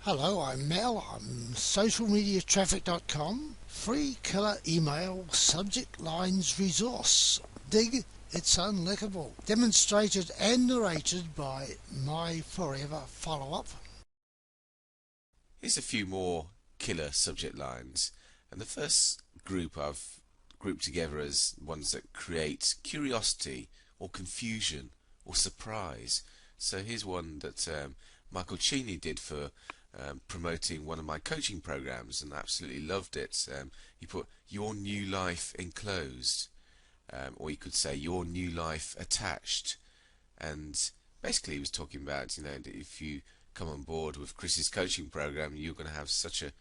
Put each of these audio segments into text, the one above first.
Hello, I'm Mel. I'm socialmediatraffic.com. Free killer email subject lines resource. Digg, it's unlickable. Demonstrated and narrated by my forever follow-up. Here's a few more killer subject lines, and the first group I've grouped together as ones that create curiosity or confusion or surprise. So here's one that Michael Cheney did for promoting one of my coaching programs, and I absolutely loved it. He put "your new life enclosed," or you could say "your new life attached," and basically he was talking about, that if you come on board with Chris's coaching program, you're going to have such a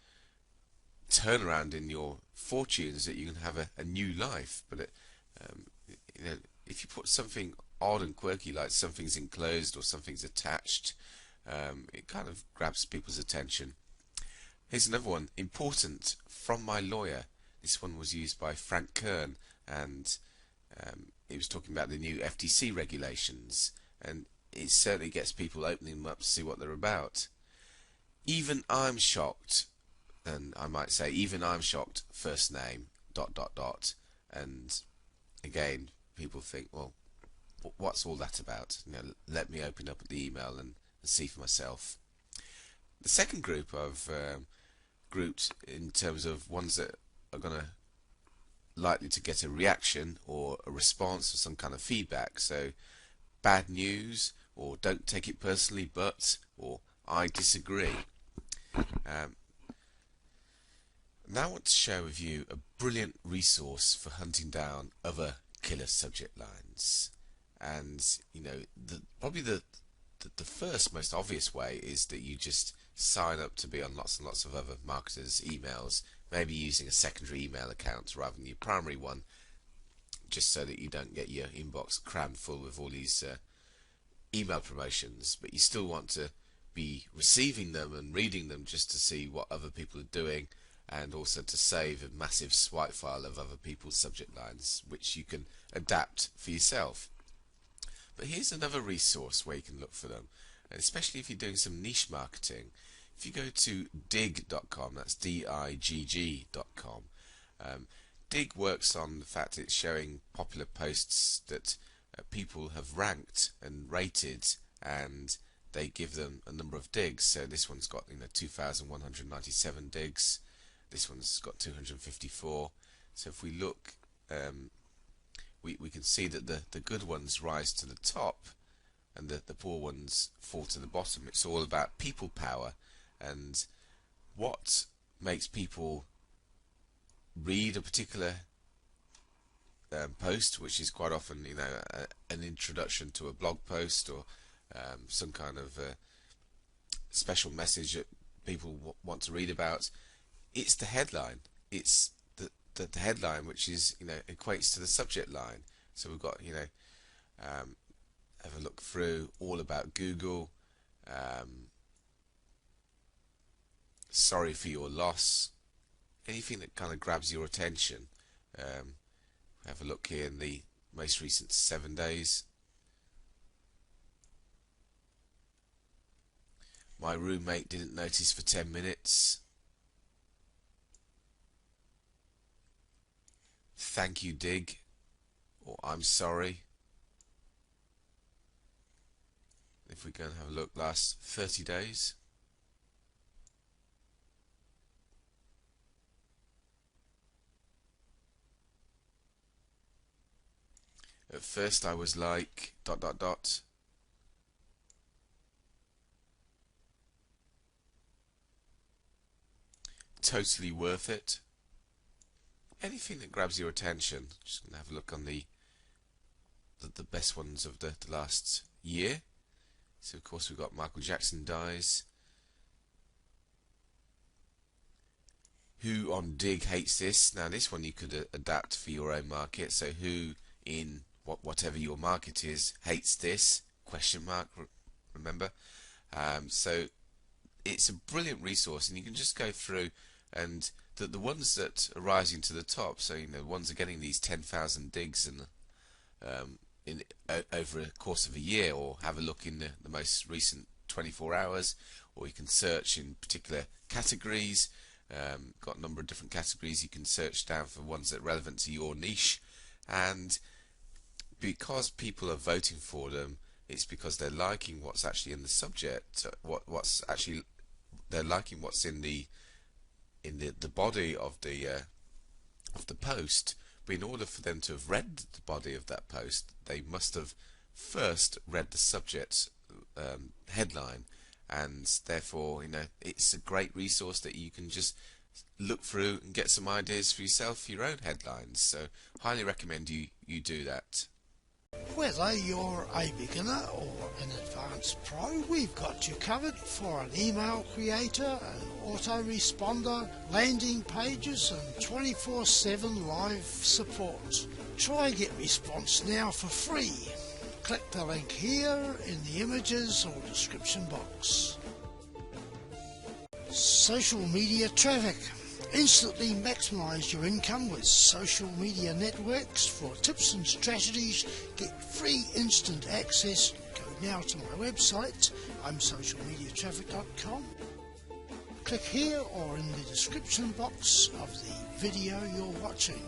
turnaround in your fortunes that you can have a new life. But um, if you put something odd and quirky like something's enclosed or something's attached, it kind of grabs people's attention. Here's another one: important from my lawyer. This one was used by Frank Kern, and he was talking about the new FTC regulations, and it certainly gets people opening them up to see what they're about. Even I'm shocked, and I might say even I'm shocked, first name, ... And again, people think, well, what's all that about? Let me open up the email and see for myself. The second group I've grouped in terms of ones that are going to likely to get a reaction or a response or some kind of feedback. So bad news, or don't take it personally, but, or I disagree. Now I want to share with you a brilliant resource for hunting down other killer subject lines. And probably the first most obvious way is that you just sign up to be on lots and lots of other marketers' emails, maybe using a secondary email account rather than your primary one, just so that you don't get your inbox crammed full with all these email promotions, but you still want to be receiving them and reading them just to see what other people are doing, and also to save a massive swipe file of other people's subject lines, which you can adapt for yourself. But here's another resource where you can look for them, and especially if you're doing some niche marketing. If you go to digg.com, that's digg.com, Digg works on the fact that it's showing popular posts that people have ranked and rated, and they give them a number of digs. So this one's got 2,197 digs. This one's got 254. So if we look, we can see that the good ones rise to the top and the poor ones fall to the bottom. It's all about people power and what makes people read a particular post, which is quite often an introduction to a blog post or some kind of special message that people want to read about. It's the headline. It's the headline which is equates to the subject line. So we've got have a look through all about Google, sorry for your loss, anything that kind of grabs your attention. Have a look here in the most recent 7 days. My roommate didn't notice for 10 minutes. Thank you, Digg, or I'm sorry. If we go and have a look, last 30 days. At first I was like ... Totally worth it. Anything that grabs your attention. Just going to have a look on the best ones of the last year. So of course we've got Michael Jackson dies. Who on Digg hates this? Now this one you could adapt for your own market. So who in whatever your market is hates this? Question mark. Remember. So it's a brilliant resource, and you can just go through and the ones that are rising to the top. So the ones that are getting these 10,000 digs and over a course of a year, or have a look in the most recent 24 hours, or you can search in particular categories. Got a number of different categories you can search down for ones that are relevant to your niche, and because people are voting for them, it's because they're liking what's actually in the subject, what's actually they're liking what's in the body of the post. But in order for them to have read the body of that post, they must have first read the subject headline, and therefore, it's a great resource that you can just look through and get some ideas for yourself for your own headlines. So highly recommend you do that. Whether you're a beginner or an advanced pro, we've got you covered for an email creator, an autoresponder, landing pages and 24/7 live support. Try Getresponse now for free. Click the link here in the images or description box. Social media traffic. Instantly maximise your income with social media networks. For tips and strategies, get free instant access. Go now to my website, imsocialmediatraffic.com. Click here or in the description box of the video you're watching.